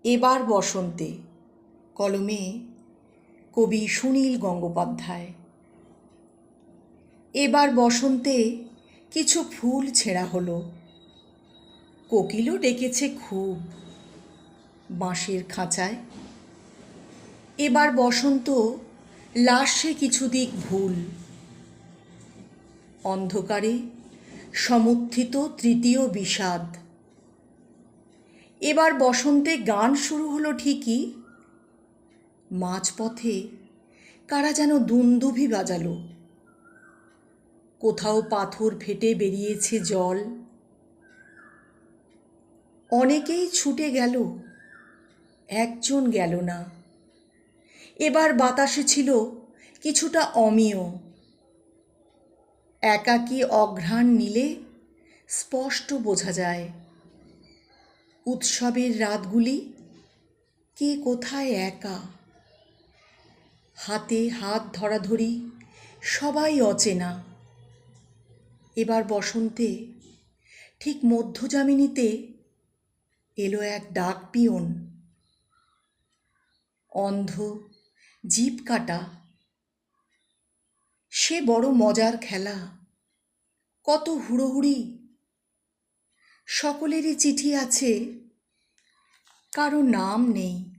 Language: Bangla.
এবার বসন্তে, কলমে কবি সুনীল গঙ্গোপাধ্যায়। এবার বসন্তে কিছু ফুল ছেঁড়া হলো, কোকিলও ডেকেছে খুব বাঁশের খাঁচায়। এবার বসন্ত লাশে কিছু দিক ভুল, অন্ধকারে সমুত্থিত তৃতীয় বিষাদ। এবার বসন্তে গান শুরু হলো ঠিকই, মাঝপথে কারা যেন দুন্দুভি বাজালো। কোথাও পাথর ফেটে বেরিয়েছে জল, অনেকেই ছুটে গেল, একজন গেল না। এবার বাতাসে ছিল কিছুটা অমিয়, একাকী অঘ্রাণ নিলে স্পষ্ট বোঝা যায় উৎসবের রাতগুলি কে কোথায় একা। হাতে হাত ধরাধরি সবাই অচেনা। এবার বসন্তে ঠিক মধ্যযামিনীতে এলো এক ডাক পিয়ন, অন্ধ জিভ কাটা। সে বড় মজার খেলা, কত হুড়োহুড়ি। সকলেরই চিঠি আছে, কারো নাম নেই।